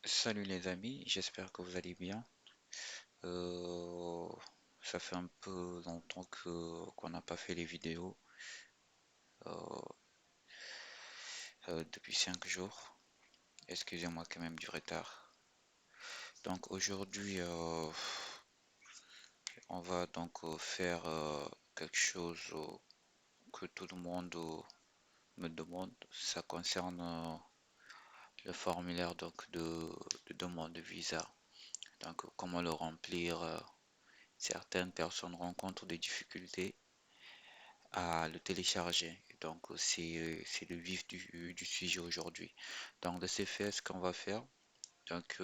Salut les amis, j'espère que vous allez bien. Euh, Ça fait un peu longtemps qu'on n'a pas fait les vidéos, euh, depuis 5 jours. Excusez-moi quand même du retard. Donc aujourd'hui, on va donc faire quelque chose que tout le monde me demande. Ça concerne le formulaire donc de demande de visa. Donc comment le remplir. Certaines personnes rencontrent des difficultés à le télécharger. Donc c'est le vif du sujet aujourd'hui. Donc de ce fait, ce qu'on va faire, donc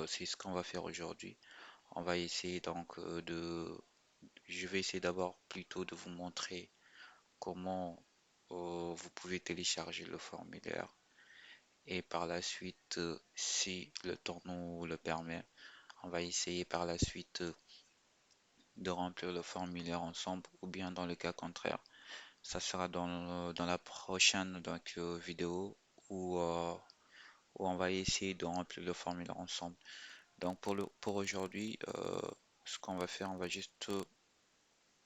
c'est ce qu'on va faire aujourd'hui. On va essayer donc je vais essayer d'abord plutôt de vous montrer comment vous pouvez télécharger le formulaire et par la suite, si le temps nous le permet, on va essayer par la suite de remplir le formulaire ensemble ou bien dans le cas contraire. Ça sera dans la prochaine donc, vidéo où, où on va essayer de remplir le formulaire ensemble. Donc pour aujourd'hui, ce qu'on va faire, on va juste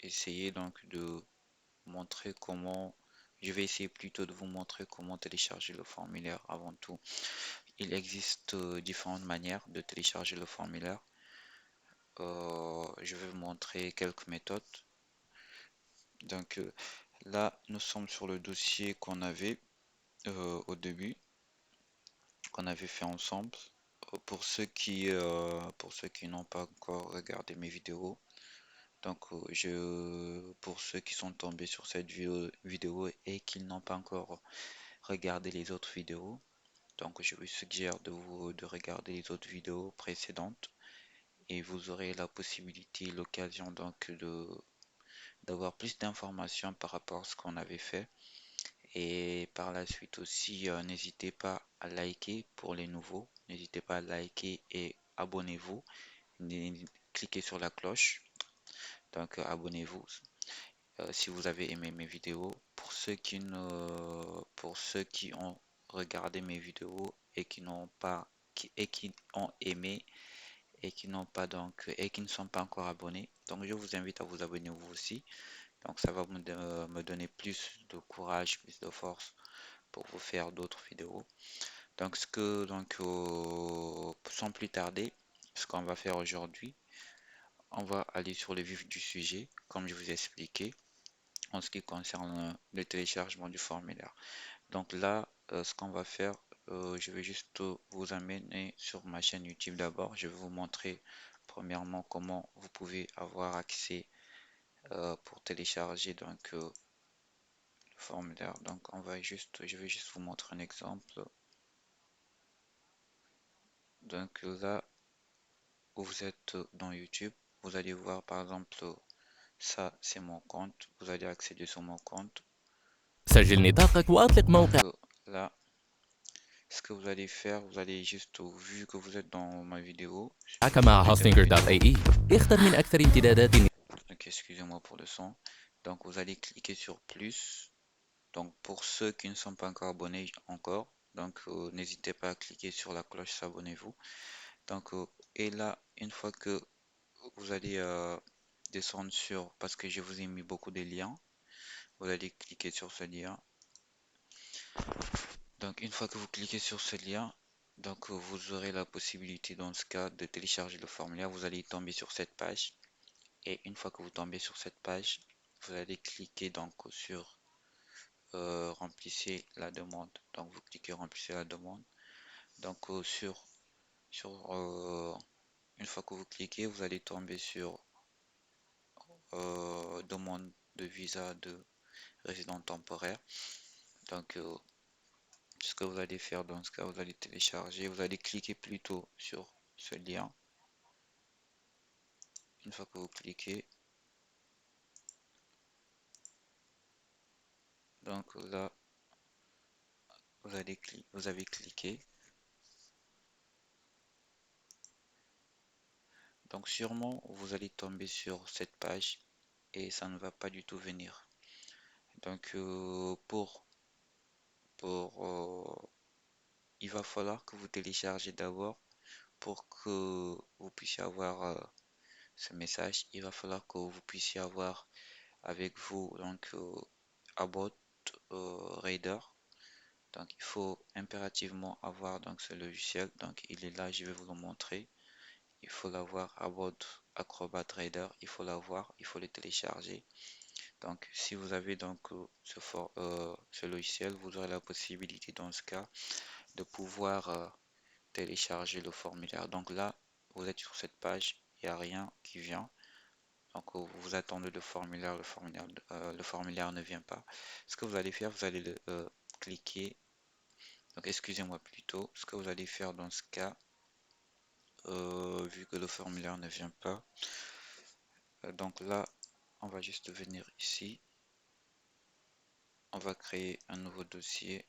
essayer donc de montrer comment, je vais essayer plutôt de vous montrer comment télécharger le formulaire avant tout. Il existe différentes manières de télécharger le formulaire. Je vais vous montrer quelques méthodes. Donc là, nous sommes sur le dossier qu'on avait au début, qu'on avait fait ensemble. Pour ceux qui n'ont pas encore regardé mes vidéos, donc pour ceux qui sont tombés sur cette vidéo et qui n'ont pas encore regardé les autres vidéos, donc je vous suggère de regarder les autres vidéos précédentes et vous aurez la possibilité, l'occasion donc d'avoir plus d'informations par rapport à ce qu'on avait fait. Et par la suite aussi, n'hésitez pas à liker pour les nouveaux. N'hésitez pas à liker et abonnez-vous. Cliquez sur la cloche. Donc abonnez-vous si vous avez aimé mes vidéos. Pour ceux qui ont regardé mes vidéos et qui n'ont pas et qui ont aimé et qui n'ont pas donc et qui ne sont pas encore abonnés. Donc je vous invite à vous abonner vous aussi. Donc ça va me donner plus de courage, plus de force pour vous faire d'autres vidéos. Sans plus tarder, ce qu'on va faire aujourd'hui, on va aller sur le vif du sujet, comme je vous ai expliqué, en ce qui concerne le téléchargement du formulaire. Donc là, ce qu'on va faire, je vais juste vous amener sur ma chaîne YouTube d'abord. Je vais vous montrer premièrement comment vous pouvez avoir accès pour télécharger donc le formulaire. Donc je vais juste vous montrer un exemple. Donc là, vous êtes dans YouTube, vous allez voir par exemple ça c'est mon compte, vous allez accéder sur mon compte. سجل نطاقك وأطلق Donc موقعك là, ce que vous allez faire, vous allez juste, vu que vous êtes dans ma vidéo, مع sur cette vidéo, hostinger.ie. اختر من أكثر امتدادات donc excusez-moi pour le son, donc vous allez cliquer sur plus, donc pour ceux qui ne sont pas encore abonnés encore, donc n'hésitez pas à cliquer sur la cloche s'abonnez-vous. Donc et là, une fois que vous allez descendre sur, parce que je vous ai mis beaucoup de liens, vous allez cliquer sur ce lien. Donc une fois que vous cliquez sur ce lien, donc vous aurez la possibilité dans ce cas de télécharger le formulaire. Vous allez tomber sur cette page et une fois que vous tombez sur cette page, vous allez cliquer donc sur remplissez la demande. Donc vous cliquez remplissez la demande. Donc sur une fois que vous cliquez, vous allez tomber sur demande de visa de résident temporaire. Donc ce que vous allez faire dans ce cas, vous allez télécharger, vous allez cliquer plutôt sur ce lien. Une fois que vous cliquez, donc là, vous avez cliqué. Donc sûrement, vous allez tomber sur cette page et ça ne va pas du tout venir. Donc pour il va falloir que vous téléchargez d'abord pour que vous puissiez avoir ce message. Il va falloir que vous puissiez avoir avec vous donc About Reader. Donc il faut impérativement avoir donc ce logiciel. Donc il est là, je vais vous le montrer. Il faut l'avoir About Acrobat Reader. Il faut l'avoir, il faut le télécharger. Donc si vous avez donc ce logiciel, vous aurez la possibilité dans ce cas de pouvoir télécharger le formulaire. Donc là, vous êtes sur cette page, il n'y a rien qui vient. Donc vous attendez le formulaire ne vient pas. Ce que vous allez faire, vous allez cliquer. Donc excusez-moi plutôt. Ce que vous allez faire dans ce cas, vu que le formulaire ne vient pas, donc là, on va juste venir ici. On va créer un nouveau dossier.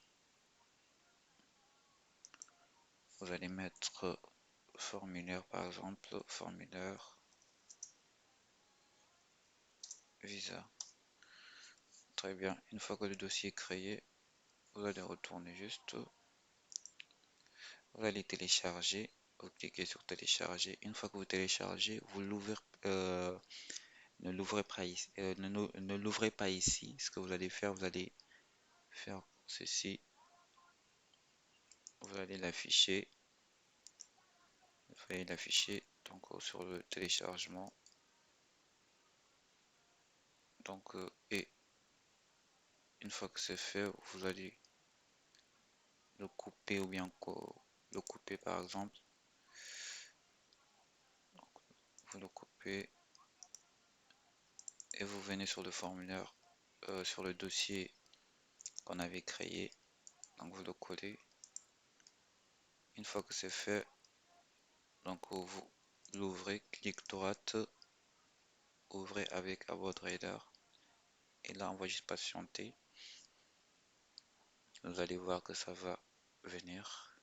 Vous allez mettre formulaire par exemple, formulaire visa. Très bien. Une fois que le dossier est créé, vous allez retourner juste. Vous allez télécharger. Vous cliquez sur télécharger. Une fois que vous téléchargez, vous l'ouvrez. Ne l'ouvrez pas ici. Ne l'ouvrez pas ici. Ce que vous allez faire, vous allez faire ceci. Vous allez l'afficher. Vous allez l'afficher donc sur le téléchargement. Donc et une fois que c'est fait, vous allez le couper ou bien le couper par exemple. Donc, vous le coupez et vous venez sur le formulaire, sur le dossier qu'on avait créé. Donc vous le collez. Une fois que c'est fait, donc vous l'ouvrez, clic droite, ouvrez avec About Reader. Et là on va juste patienter. Vous allez voir que ça va venir.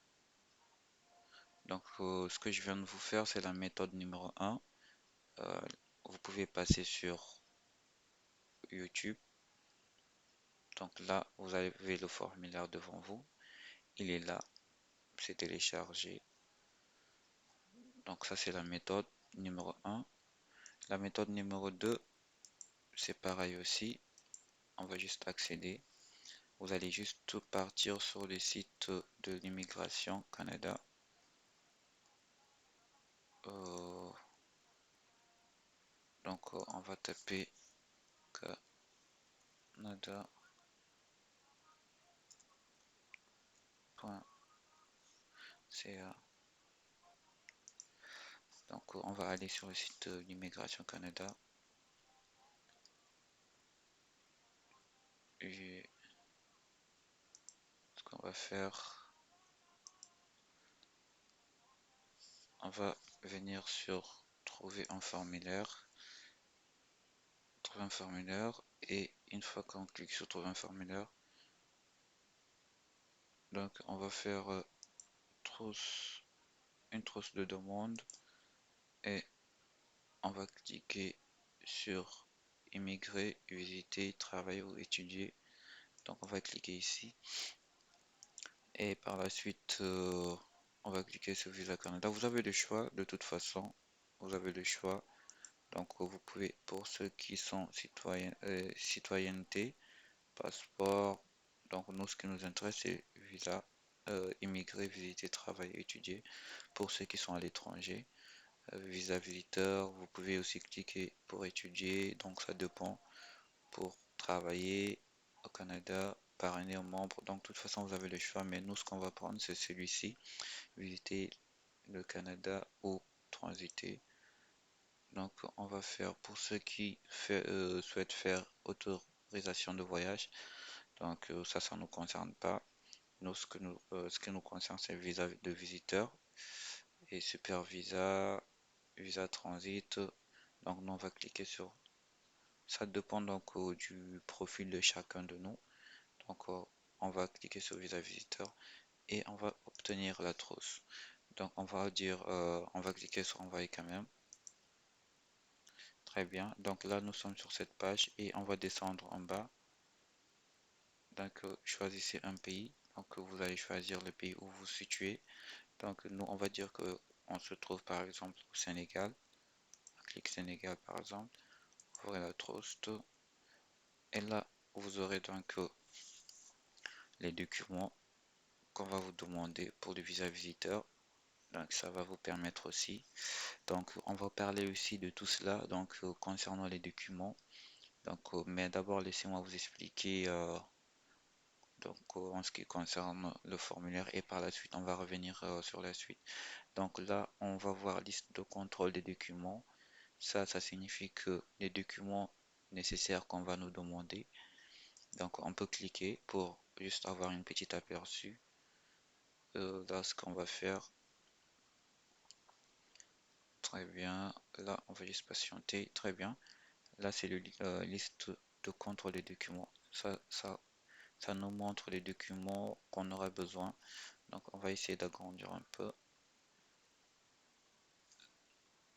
Donc ce que je viens de vous faire, c'est la méthode numéro 1. Vous pouvez passer sur YouTube. Donc là, vous avez le formulaire devant vous. Il est là, c'est téléchargé. Donc ça, c'est la méthode numéro 1. La méthode numéro 2, c'est pareil aussi. On va juste accéder. Vous allez juste partir sur le site de l'immigration Canada. Donc on va taper canada.ca. Donc on va aller sur le site de l'immigration Canada. Et ce qu'on va faire, on va venir sur trouver un formulaire. Trouver un formulaire. Et une fois qu'on clique sur trouver un formulaire, donc on va faire une trousse de demande et on va cliquer sur immigrer, visiter, travailler ou étudier. Donc on va cliquer ici et par la suite on va cliquer sur Visa Canada. Vous avez le choix de toute façon, vous avez le choix. Donc vous pouvez, pour ceux qui sont citoyenneté, passeport, donc nous ce qui nous intéresse c'est visa, immigrer, visiter, travailler, étudier. Pour ceux qui sont à l'étranger, visa visiteur, vous pouvez aussi cliquer pour étudier, donc ça dépend. Pour travailler au Canada, parrainer aux membres, donc de toute façon vous avez le choix, mais nous ce qu'on va prendre c'est celui-ci, visiter le Canada ou transiter. Donc on va faire pour ceux qui souhaitent faire autorisation de voyage. Donc ça ne nous concerne pas. Nous, ce qui nous concerne, c'est visa de visiteur et super visa, visa transit. Donc nous, on va cliquer sur. Ça dépend donc du profil de chacun de nous. Donc on va cliquer sur visa visiteur et on va obtenir la trousse. Donc on va dire, on va cliquer sur envoyer quand même. Très bien. Donc là, nous sommes sur cette page et on va descendre en bas. Donc choisissez un pays. Donc vous allez choisir le pays où vous vous situez. Donc nous, on va dire que on se trouve par exemple au Sénégal. Clique Sénégal par exemple. Vous aurez la Trost. Et là, vous aurez donc les documents qu'on va vous demander pour le visa visiteur. Donc ça va vous permettre aussi. Donc on va parler aussi de tout cela. Donc concernant les documents. Donc mais d'abord laissez-moi vous expliquer en ce qui concerne le formulaire et par la suite on va revenir sur la suite. Donc là on va voir liste de contrôle des documents. Ça signifie que les documents nécessaires qu'on va nous demander. Donc on peut cliquer pour juste avoir une petite aperçu. Là ce qu'on va faire. Très bien. Là on va juste patienter. Très bien. Là c'est le liste de contrôle des documents. Ça nous montre les documents qu'on aura besoin. Donc on va essayer d'agrandir un peu.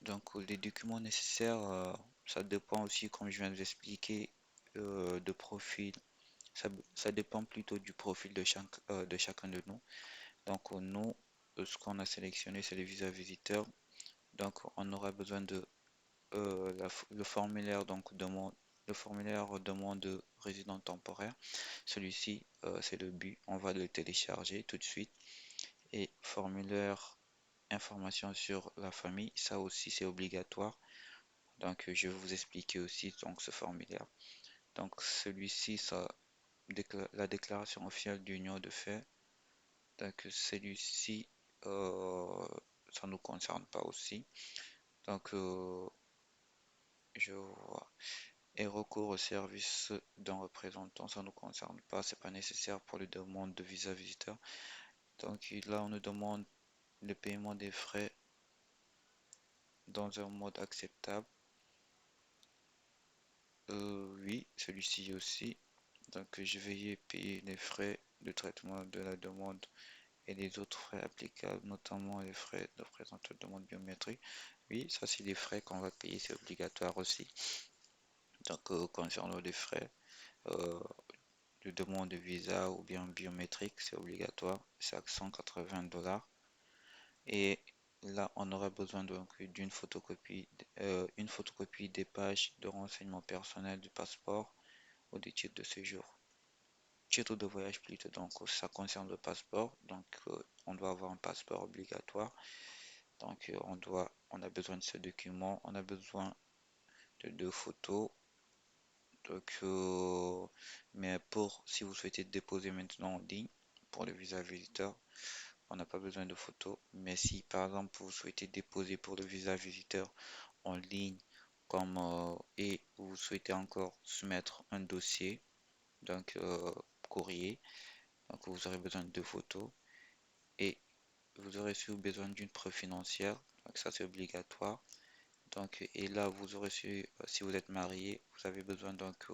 Donc les documents nécessaires, ça dépend aussi, comme je viens de vous expliquer, de profil. Ça dépend plutôt du profil de chacun de nous. Donc nous, ce qu'on a sélectionné, c'est les visas visiteurs. Donc on aura besoin de le formulaire le formulaire demande de résident temporaire. Celui-ci, c'est le but. On va le télécharger tout de suite. Et formulaire information sur la famille, ça aussi c'est obligatoire. Donc je vais vous expliquer aussi donc ce formulaire. Donc celui-ci, la déclaration officielle d'union de fait. Donc celui-ci, ça nous concerne pas aussi. Donc je vois. Et recours au service d'un représentant, ça nous concerne pas, c'est pas nécessaire pour les demandes de visa visiteur. Donc là on nous demande le paiement des frais dans un mode acceptable. Oui, celui-ci aussi. Donc je vais y payer les frais de traitement de la demande et les autres frais applicables, notamment les frais de présenter de demande biométrique. Oui, ça c'est des frais qu'on va payer, c'est obligatoire aussi. Donc concernant les frais euh, de demande de visa ou bien biométrique, c'est obligatoire, c'est à 180 $. Et là, on aura besoin donc une photocopie des pages de renseignements personnels du passeport ou des titres de séjour. Titre de voyage plutôt, donc ça concerne le passeport, donc on doit avoir un passeport obligatoire. Donc on a besoin de ce document, on a besoin de deux photos. Donc, mais si vous souhaitez déposer maintenant en ligne pour le visa visiteur, on n'a pas besoin de photos. Mais si par exemple vous souhaitez déposer pour le visa visiteur en ligne, et vous souhaitez encore soumettre un dossier, donc courrier, donc vous aurez besoin de deux photos et vous aurez aussi besoin d'une preuve financière, donc ça c'est obligatoire. Donc, et là, vous aurez su, si vous êtes marié, vous avez besoin donc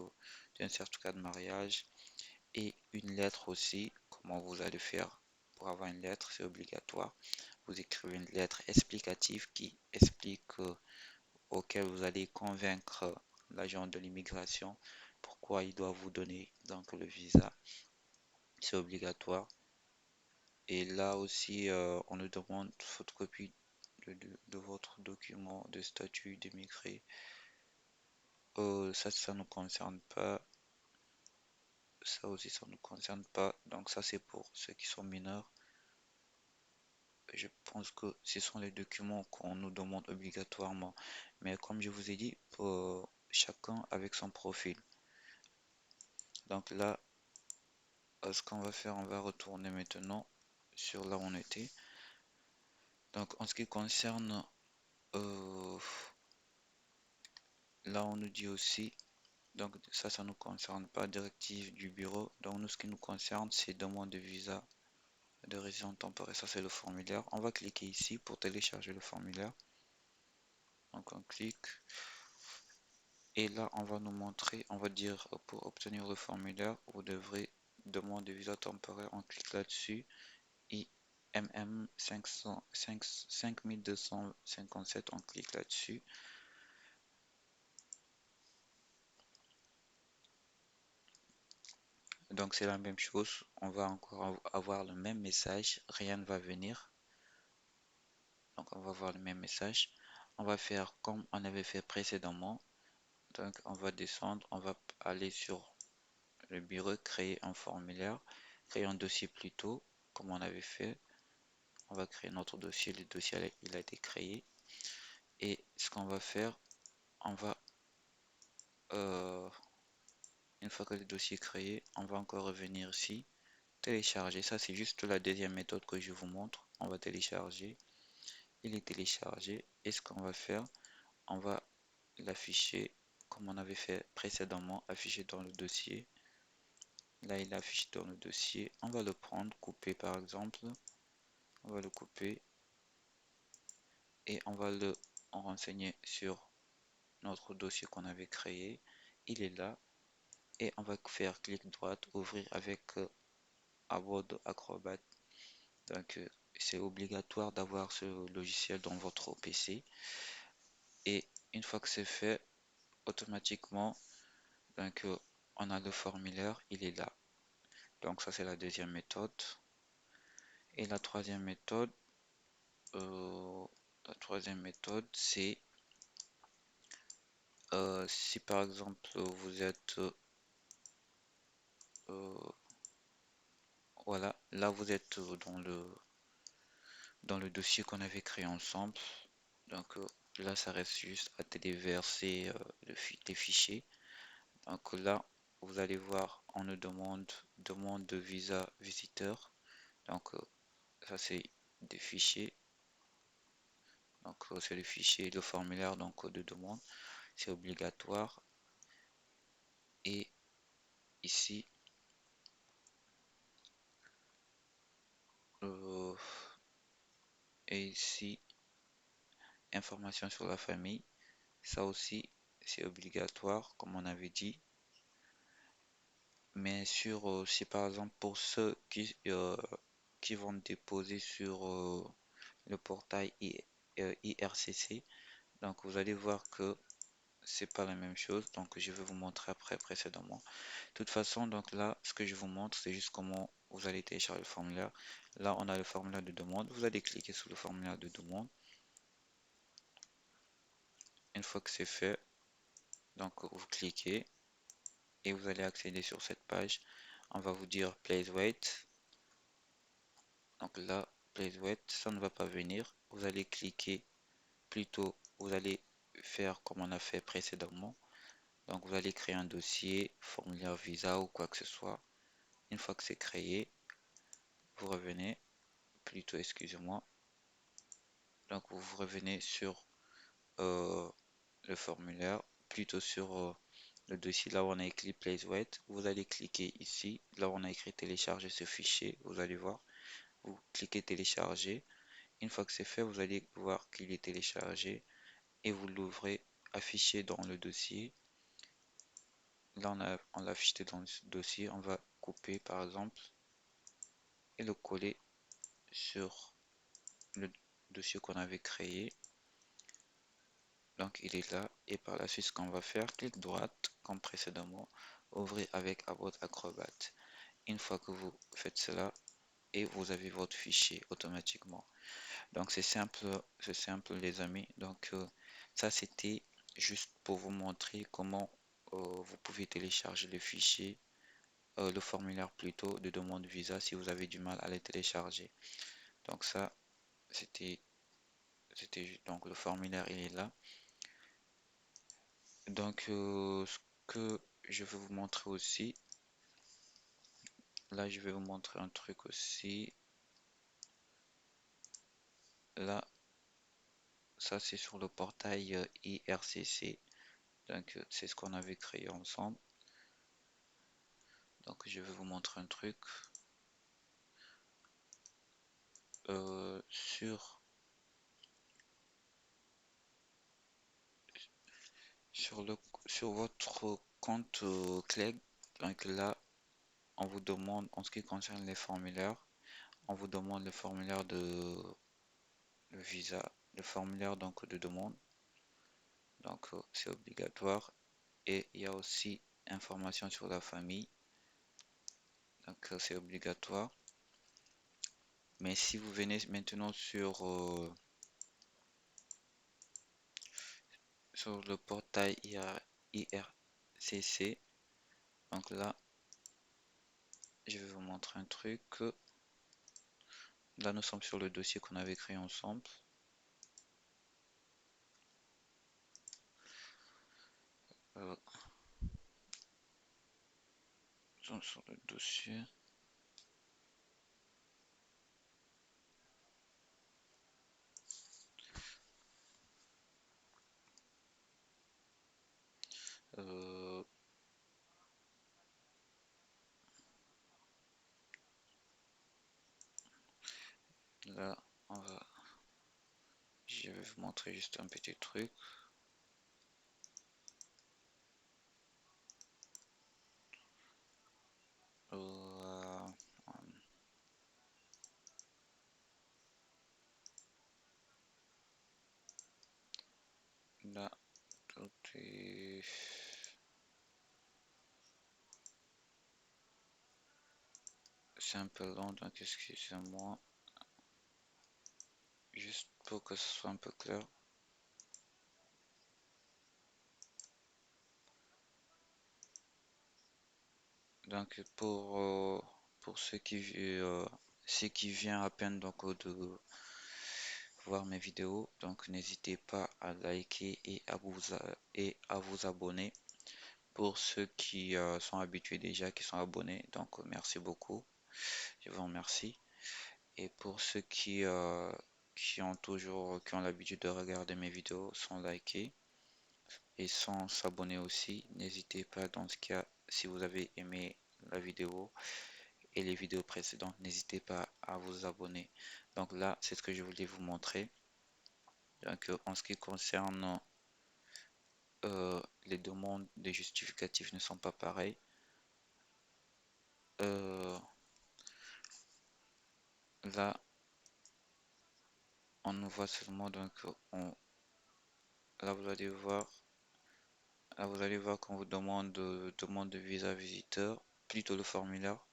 d'un certificat de mariage et une lettre aussi. Comment vous allez faire pour avoir une lettre, c'est obligatoire. Vous écrivez une lettre explicative qui explique auquel vous allez convaincre l'agent de l'immigration pourquoi il doit vous donner donc le visa. C'est obligatoire. Et là aussi, on nous demande photocopie de votre document de statut d'immigré. Ça nous concerne pas. Ça aussi, ça nous concerne pas. Donc ça, c'est pour ceux qui sont mineurs. Je pense que ce sont les documents qu'on nous demande obligatoirement. Mais comme je vous ai dit, pour chacun avec son profil. Donc là, ce qu'on va faire, on va retourner maintenant sur là où on était. Donc en ce qui concerne, euh, là on nous dit aussi, donc ça nous concerne pas, directive du bureau. Donc nous, ce qui nous concerne, c'est demande de visa de résident temporaire. Ça, c'est le formulaire. On va cliquer ici pour télécharger le formulaire. Donc on clique. Et là, on va nous montrer, on va dire pour obtenir le formulaire, vous devrez demander visa temporaire. On clique là-dessus. IMM 5257, on clique là-dessus. Donc c'est la même chose, on va encore avoir le même message, rien ne va venir. Donc on va voir le même message. On va faire comme on avait fait précédemment. Donc on va descendre, on va aller sur le bureau, créer un formulaire, créer un dossier plutôt, comme on avait fait. On va créer notre dossier, le dossier il a été créé. Et ce qu'on va faire, on va, euh, une fois que le dossier est créé, on va encore revenir ici, télécharger. Ça c'est juste la deuxième méthode que je vous montre. On va télécharger, il est téléchargé. Et ce qu'on va faire, on va l'afficher comme on avait fait précédemment, afficher dans le dossier. Là, il est affiché dans le dossier. On va le prendre, couper par exemple. On va le couper et on va le renseigner sur notre dossier qu'on avait créé. Il est là et on va faire clic droit, ouvrir avec Adobe Acrobat. Donc, c'est obligatoire d'avoir ce logiciel dans votre PC. Et une fois que c'est fait, automatiquement, donc, on a le formulaire, il est là. Donc, ça, c'est la deuxième méthode. Et euh, la troisième méthode, c'est si par exemple vous êtes euh, voilà, là vous êtes dans le dossier qu'on avait créé ensemble. Donc là ça reste juste à téléverser les fichiers. Donc là vous allez voir on nous demande de visa visiteur. Donc ça c'est des fichiers. Donc c'est le fichier, le formulaire donc de demande. C'est obligatoire. Et ici euh, et ici information sur la famille. Ça aussi, c'est obligatoire, comme on avait dit. Mais sur, si par exemple pour ceux qui vont déposer sur le portail IRCC, donc vous allez voir que c'est pas la même chose. Donc je vais vous montrer après précédemment. De toute façon, donc là, ce que je vous montre, c'est juste comment vous allez télécharger le formulaire. Là, on a le formulaire de demande. Vous allez cliquer sur le formulaire de demande. Une fois que c'est fait, donc vous cliquez et vous allez accéder sur cette page. On va vous dire please wait. Donc là, please wait, ça ne va pas venir. Vous allez cliquer, plutôt, vous allez faire comme on a fait précédemment. Donc vous allez créer un dossier, formulaire visa ou quoi que ce soit. Une fois que c'est créé, vous revenez, plutôt, excusez-moi. Donc vous revenez sur euh, le formulaire, plutôt sur le dossier là où on a écrit please wait. Vous allez cliquer ici, là où on a écrit télécharger ce fichier, vous allez voir. Vous cliquez télécharger. Une fois que c'est fait, vous allez voir qu'il est téléchargé et vous l'ouvrez affiché dans le dossier. Là, on l'a affiché dans le dossier. On va couper par exemple et le coller sur le dossier qu'on avait créé. Donc, il est là. Et par la suite, ce qu'on va faire, clic droite comme précédemment, ouvrir avec Adobe Acrobat. Une fois que vous faites cela, et vous avez votre fichier automatiquement. Donc c'est simple les amis. Donc ça c'était juste pour vous montrer comment vous pouvez télécharger le fichier, le formulaire plutôt de demande visa si vous avez du mal à le télécharger. Donc ça c'était donc le formulaire il est là. Donc ce que je vais vous montrer aussi, là je vais vous montrer un truc aussi. Là ça c'est sur le portail IRCC. Donc c'est ce qu'on avait créé ensemble. Donc je vais vous montrer un truc sur sur le sur votre compte Clegg. Donc là, on vous demande en ce qui concerne les formulaires, on vous demande le formulaire de le visa, le formulaire donc de demande. Donc c'est obligatoire et il y a aussi information sur la famille. Donc c'est obligatoire. Mais si vous venez maintenant sur le portail IRCC, donc là, je vais vous montrer un truc. Là, nous sommes sur le dossier qu'on avait créé ensemble. Euh, nous sommes sur le dossier. Euh, là, je vais vous montrer juste un petit truc. Euh, là, tout est... C'est un peu lent, donc excusez-moi. Juste pour que ce soit un peu clair. Donc pour ceux qui vient à peine donc de voir mes vidéos, donc n'hésitez pas à liker et à vous abonner. Pour ceux qui sont habitués déjà, qui sont abonnés, donc merci beaucoup, je vous remercie. Et pour ceux qui ont l'habitude de regarder mes vidéos sans liker et sans s'abonner aussi, n'hésitez pas dans ce cas, si vous avez aimé la vidéo et les vidéos précédentes, n'hésitez pas à vous abonner. Donc là, c'est ce que je voulais vous montrer. Donc en ce qui concerne les demandes des justificatifs ne sont pas pareils. Euh, là, on nous voit seulement donc là vous allez voir qu'on vous demande de visa visiteur, plutôt le formulaire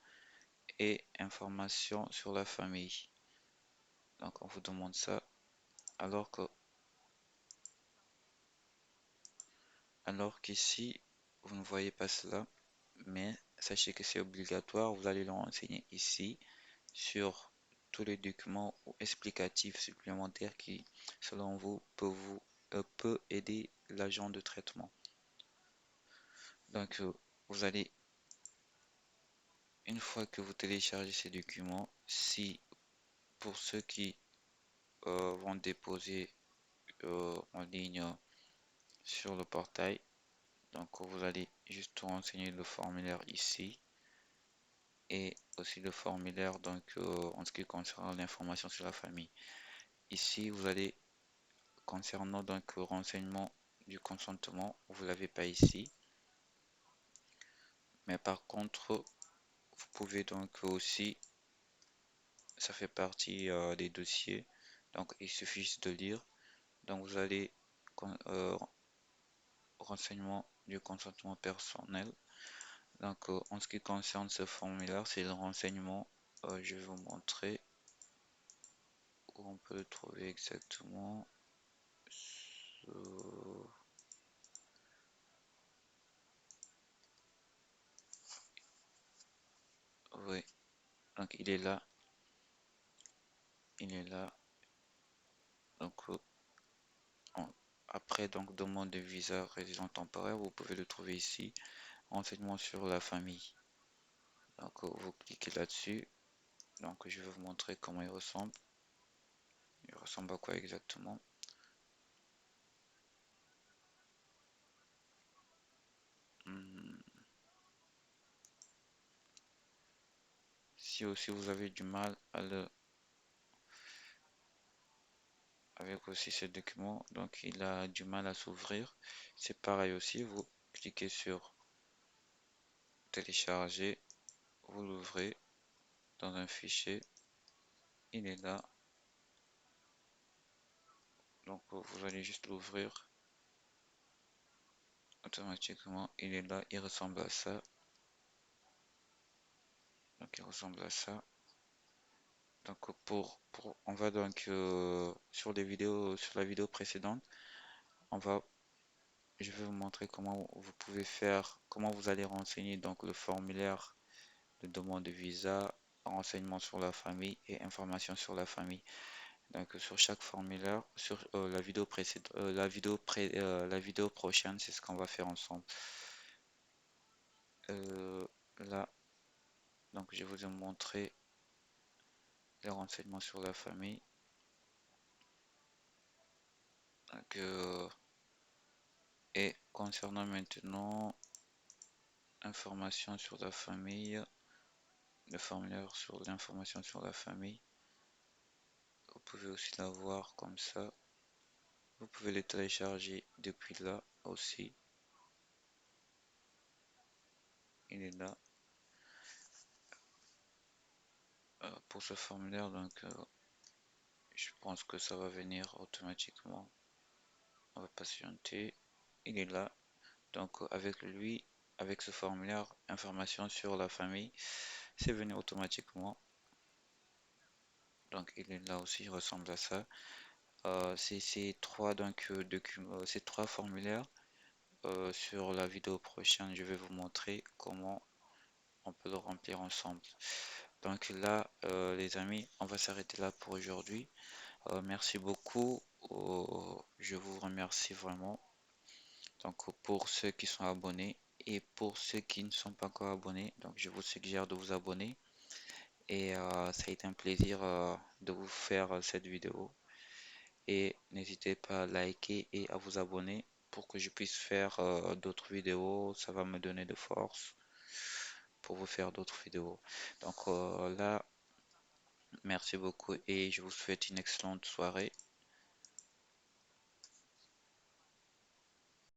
et information sur la famille. Donc on vous demande ça alors que alors qu'ici vous ne voyez pas cela, mais sachez que c'est obligatoire, vous allez le renseigner ici sur tous les documents ou explicatifs supplémentaires qui, selon vous, peut aider l'agent de traitement. Donc, vous allez, une fois que vous téléchargez ces documents, si pour ceux qui vont déposer en ligne sur le portail, donc vous allez juste renseigner le formulaire ici et aussi le formulaire donc en ce qui concerne l'information sur la famille. Ici, vous allez concernant donc le renseignement du consentement, vous l'avez pas ici, mais par contre, vous pouvez donc aussi, ça fait partie des dossiers, donc il suffit juste de lire. Donc vous allez renseignement du consentement personnel. Donc en ce qui concerne ce formulaire, c'est le renseignement. Je vais vous montrer où on peut le trouver exactement. Euh, oui, donc il est là, il est là. Donc après donc demande de visa résident temporaire, vous pouvez le trouver ici. Renseignement sur la famille. Donc vous cliquez là-dessus. Donc je vais vous montrer comment il ressemble. Il ressemble à quoi exactement? Hmm. Si aussi vous avez du mal avec aussi ce document, donc il a du mal à s'ouvrir, c'est pareil aussi, vous cliquez sur télécharger, vous l'ouvrez dans un fichier, il est là, donc vous allez juste l'ouvrir automatiquement, il est là, il ressemble à ça. Donc il ressemble à ça. Donc on va donc sur les vidéos, sur la vidéo précédente, on va, je vais vous montrer comment vous pouvez faire, comment vous allez renseigner donc le formulaire de demande de visa, renseignements sur la famille et informations sur la famille. Donc sur chaque formulaire, sur la vidéo précédente, la vidéo prochaine, c'est ce qu'on va faire ensemble. Là, donc je vous ai montré les renseignements sur la famille. Donc, et concernant maintenant information sur la famille, le formulaire sur l'information sur la famille, vous pouvez aussi l'avoir comme ça. Vous pouvez le télécharger depuis là aussi. Il est là. Pour ce formulaire, donc je pense que ça va venir automatiquement. On va patienter. Il est là. Donc avec lui, avec ce formulaire, information sur la famille, c'est venu automatiquement. Donc il est là aussi, il ressemble à ça. C'est ces trois donc documents, ces trois formulaires. Sur la vidéo prochaine, je vais vous montrer comment on peut le remplir ensemble. Donc là, les amis, on va s'arrêter là pour aujourd'hui. Merci beaucoup. Je vous remercie vraiment. Donc pour ceux qui sont abonnés et pour ceux qui ne sont pas encore abonnés, donc je vous suggère de vous abonner. Et ça a été un plaisir de vous faire cette vidéo. Et n'hésitez pas à liker et à vous abonner pour que je puisse faire d'autres vidéos. Ça va me donner de force pour vous faire d'autres vidéos. Donc là, merci beaucoup et je vous souhaite une excellente soirée.